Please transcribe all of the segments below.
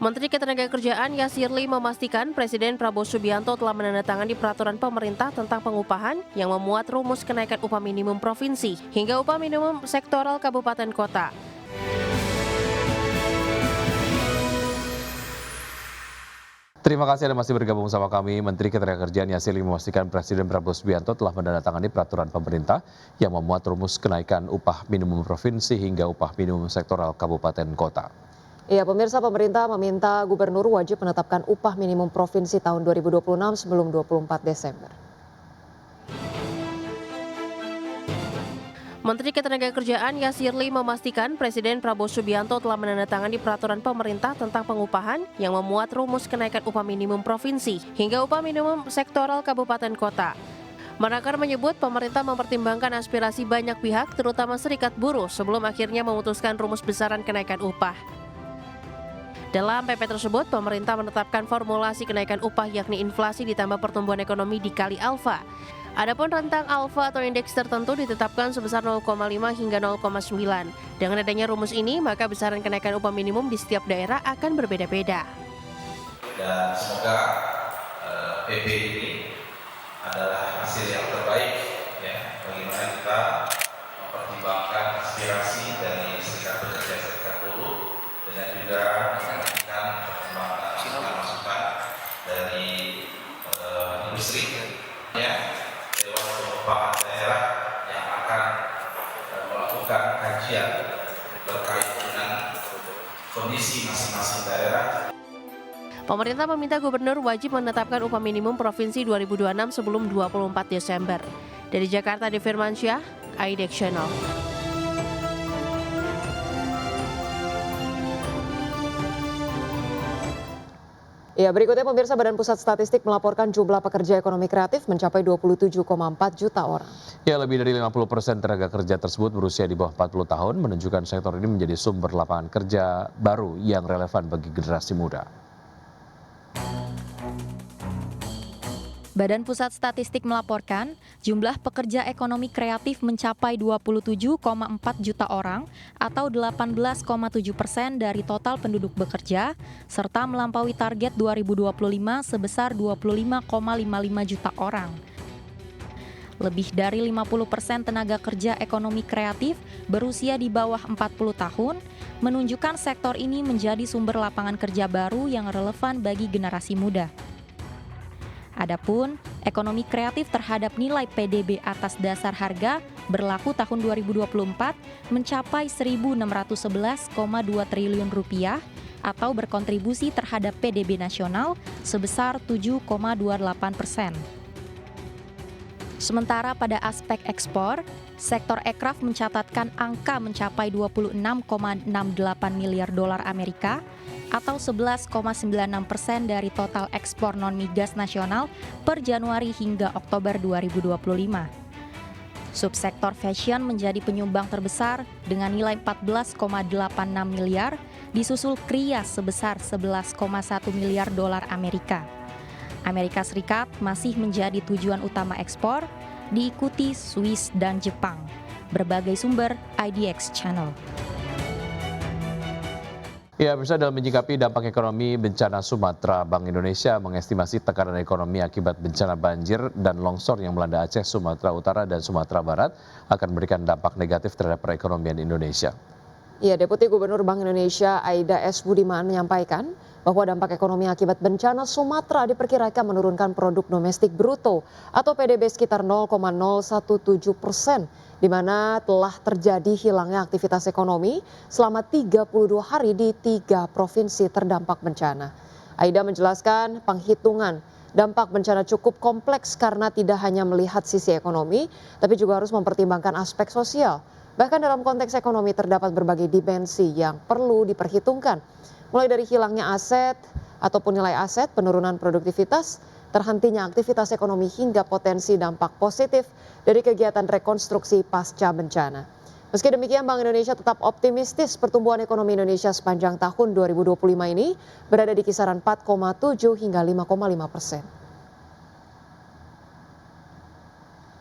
Menteri Ketenagakerjaan Yasirli memastikan Presiden Prabowo Subianto telah menandatangani peraturan pemerintah tentang pengupahan yang memuat rumus kenaikan upah minimum provinsi hingga upah minimum sektoral kabupaten kota. Terima kasih Anda masih bergabung sama kami. Menteri Ketenagakerjaan Yasirli memastikan Presiden Prabowo Subianto telah menandatangani peraturan pemerintah yang memuat rumus kenaikan upah minimum provinsi hingga upah minimum sektoral kabupaten kota. Ya, pemirsa, pemerintah meminta gubernur wajib menetapkan upah minimum provinsi tahun 2026 sebelum 24 Desember. Menteri Ketenagakerjaan Yasirli memastikan Presiden Prabowo Subianto telah menandatangani peraturan pemerintah tentang pengupahan yang memuat rumus kenaikan upah minimum provinsi hingga upah minimum sektoral kabupaten kota. Menakar menyebut pemerintah mempertimbangkan aspirasi banyak pihak, terutama serikat buruh, sebelum akhirnya memutuskan rumus besaran kenaikan upah. Dalam PP tersebut, pemerintah menetapkan formulasi kenaikan upah yakni inflasi ditambah pertumbuhan ekonomi dikali alfa. Adapun rentang alfa atau indeks tertentu ditetapkan sebesar 0,5 hingga 0,9. Dengan adanya rumus ini, maka besaran kenaikan upah minimum di setiap daerah akan berbeda-beda. Dan semoga PP ini adalah hasil yang terbaik ya, bagaimana kita mempertimbangkan aspirasi dari serikat pekerja, serikat buruh, dan juga menantikan masukan dari industri ya, Dewan Pengupahan Daerah yang akan melakukan kajian terkait dengan kondisi masing-masing daerah. Pemerintah meminta gubernur wajib menetapkan upah minimum provinsi 2026 sebelum 24 Desember. Dari Jakarta, Adi Firmansyah, IDX Channel. Ya, berikutnya pemirsa, Badan Pusat Statistik melaporkan jumlah pekerja ekonomi kreatif mencapai 27,4 juta orang. Ya, lebih dari 50% tenaga kerja tersebut berusia di bawah 40 tahun, menunjukkan sektor ini menjadi sumber lapangan kerja baru yang relevan bagi generasi muda. Badan Pusat Statistik melaporkan jumlah pekerja ekonomi kreatif mencapai 27,4 juta orang atau 18,7% dari total penduduk bekerja, serta melampaui target 2025 sebesar 25,55 juta orang. Lebih dari 50% tenaga kerja ekonomi kreatif berusia di bawah 40 tahun, menunjukkan sektor ini menjadi sumber lapangan kerja baru yang relevan bagi generasi muda. Adapun ekonomi kreatif terhadap nilai PDB atas dasar harga berlaku tahun 2024 mencapai Rp1.611,2 triliun atau berkontribusi terhadap PDB nasional sebesar 7,28%. Sementara pada aspek ekspor, sektor ekraf mencatatkan angka mencapai 26,68 miliar dolar Amerika atau 11,96% dari total ekspor non-migas nasional per Januari hingga Oktober 2025. Subsektor fashion menjadi penyumbang terbesar dengan nilai 14,86 miliar, disusul Kria sebesar 11,1 miliar dolar Amerika. Amerika Serikat masih menjadi tujuan utama ekspor, diikuti Swiss dan Jepang. Berbagai sumber IDX Channel. Ya, bisa dalam menyikapi dampak ekonomi bencana Sumatera, Bank Indonesia mengestimasi tekanan ekonomi akibat bencana banjir dan longsor yang melanda Aceh, Sumatera Utara, dan Sumatera Barat akan memberikan dampak negatif terhadap perekonomian Indonesia. Ya, Deputi Gubernur Bank Indonesia Aida S. Budiman menyampaikan bahwa dampak ekonomi akibat bencana Sumatera diperkirakan menurunkan produk domestik bruto atau PDB sekitar 0,017%, di mana telah terjadi hilangnya aktivitas ekonomi selama 32 hari di 3 provinsi terdampak bencana. Aida menjelaskan penghitungan dampak bencana cukup kompleks karena tidak hanya melihat sisi ekonomi, tapi juga harus mempertimbangkan aspek sosial. Bahkan dalam konteks ekonomi terdapat berbagai dimensi yang perlu diperhitungkan, mulai dari hilangnya aset ataupun nilai aset, penurunan produktivitas, terhentinya aktivitas ekonomi hingga potensi dampak positif dari kegiatan rekonstruksi pasca bencana. Meski demikian, Bank Indonesia tetap optimistis pertumbuhan ekonomi Indonesia sepanjang tahun 2025 ini berada di kisaran 4,7 hingga 5,5%.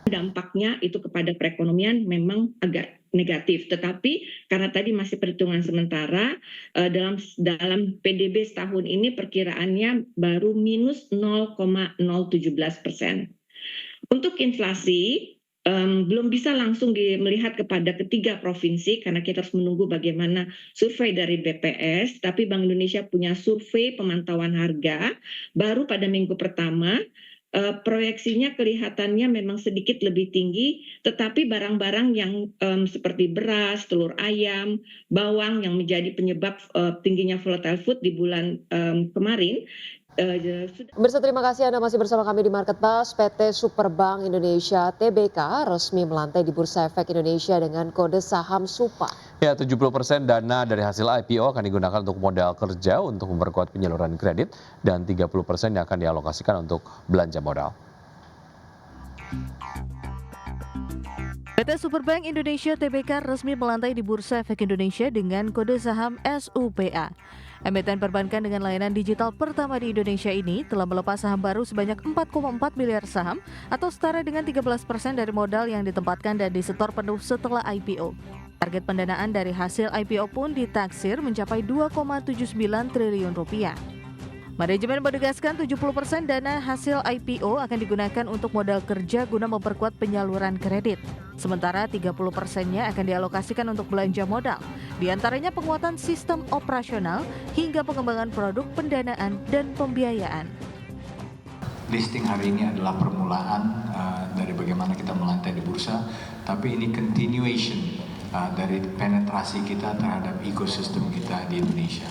Dampaknya itu kepada perekonomian memang agak negatif, tetapi karena tadi masih perhitungan sementara, dalam PDB setahun ini perkiraannya baru minus 0,017%. Untuk inflasi, belum bisa langsung melihat kepada ketiga provinsi karena kita harus menunggu bagaimana survei dari BPS, tapi Bank Indonesia punya survei pemantauan harga baru pada minggu pertama. Proyeksinya kelihatannya memang sedikit lebih tinggi, tetapi barang-barang yang seperti beras, telur ayam, bawang yang menjadi penyebab tingginya volatile food di bulan kemarin. Pemirsa, terima kasih Anda masih bersama kami di Market Buzz. PT Superbank Indonesia Tbk resmi melantai di Bursa Efek Indonesia dengan kode saham SUPA. Ya, 70% dana dari hasil IPO akan digunakan untuk modal kerja untuk memperkuat penyaluran kredit dan 30% yang akan dialokasikan untuk belanja modal. PT Superbank Indonesia Tbk resmi melantai di Bursa Efek Indonesia dengan kode saham SUPA. Emiten perbankan dengan layanan digital pertama di Indonesia ini telah melepas saham baru sebanyak 4,4 miliar saham atau setara dengan 13% dari modal yang ditempatkan dan disetor penuh setelah IPO. Target pendanaan dari hasil IPO pun ditaksir mencapai 2,79 triliun rupiah. Manajemen menegaskan 70% dana hasil IPO akan digunakan untuk modal kerja guna memperkuat penyaluran kredit. Sementara 30%-nya akan dialokasikan untuk belanja modal, diantaranya penguatan sistem operasional hingga pengembangan produk pendanaan dan pembiayaan. Listing hari ini adalah permulaan dari bagaimana kita melantai di bursa, tapi ini continuation dari penetrasi kita terhadap ekosistem kita di Indonesia.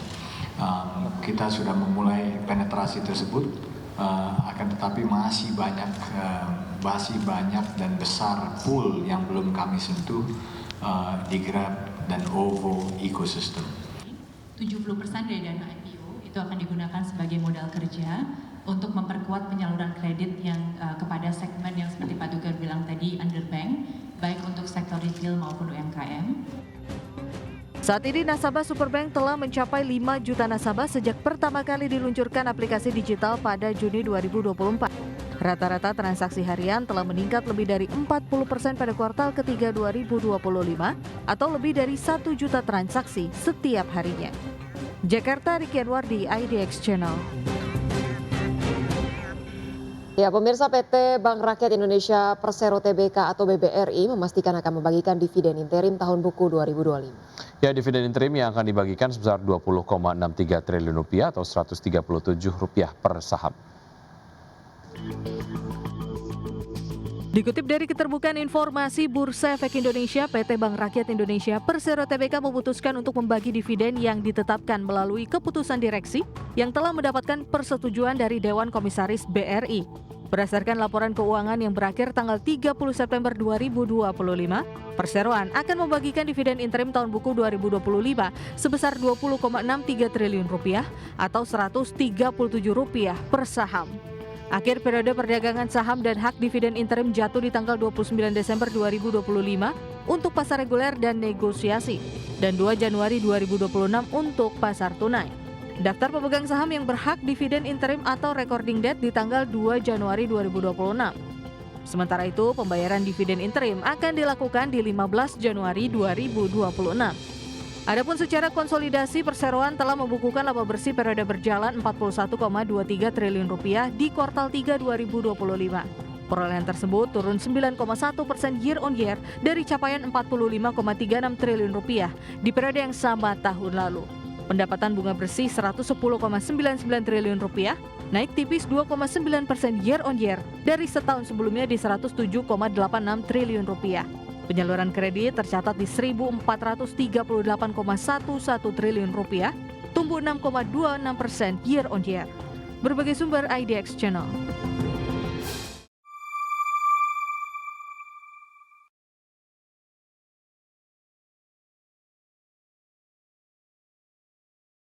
Kita sudah memulai penetrasi tersebut, akan tetapi masih banyak dan besar pool yang belum kami sentuh di Grab dan OVO ecosystem. 70% dari dana IPO itu akan digunakan sebagai modal kerja untuk memperkuat penyaluran kredit yang kepada segmen yang seperti Pak Dugar bilang tadi underbank, baik untuk sektor retail maupun UMKM. Saat ini nasabah Superbank telah mencapai 5 juta nasabah sejak pertama kali diluncurkan aplikasi digital pada Juni 2024. Rata-rata transaksi harian telah meningkat lebih dari 40% pada kuartal ketiga 2025 atau lebih dari 1 juta transaksi setiap harinya. Jakarta, Ricky Anwardi, IDX Channel. Ya, pemirsa, PT Bank Rakyat Indonesia Persero Tbk atau BBRI memastikan akan membagikan dividen interim tahun buku 2025. Ya, dividen interim yang akan dibagikan sebesar 20,63 triliun rupiah atau 137 rupiah per saham. Dikutip dari Keterbukaan Informasi Bursa Efek Indonesia, PT Bank Rakyat Indonesia Persero Tbk memutuskan untuk membagi dividen yang ditetapkan melalui keputusan direksi yang telah mendapatkan persetujuan dari Dewan Komisaris BRI. Berdasarkan laporan keuangan yang berakhir tanggal 30 September 2025, Perseroan akan membagikan dividen interim tahun buku 2025 sebesar 20,63 triliun rupiah atau 137 rupiah per saham. Akhir periode perdagangan saham dan hak dividen interim jatuh di tanggal 29 Desember 2025 untuk pasar reguler dan negosiasi dan 2 Januari 2026 untuk pasar tunai. Daftar pemegang saham yang berhak dividen interim atau recording date di tanggal 2 Januari 2026. Sementara itu, pembayaran dividen interim akan dilakukan di 15 Januari 2026. Adapun secara konsolidasi, Perseroan telah membukukan laba bersih periode berjalan 41,23 triliun rupiah di kuartal 3 2025. Perolehan tersebut turun 9,1% year on year dari capaian 45,36 triliun rupiah di periode yang sama tahun lalu. Pendapatan bunga bersih 110,99 triliun rupiah, naik tipis 2,9% year on year dari setahun sebelumnya di 107,86 triliun rupiah. Penyaluran kredit tercatat di 1.438,11 triliun rupiah, tumbuh 6,26% year on year. Berbagai sumber IDX Channel.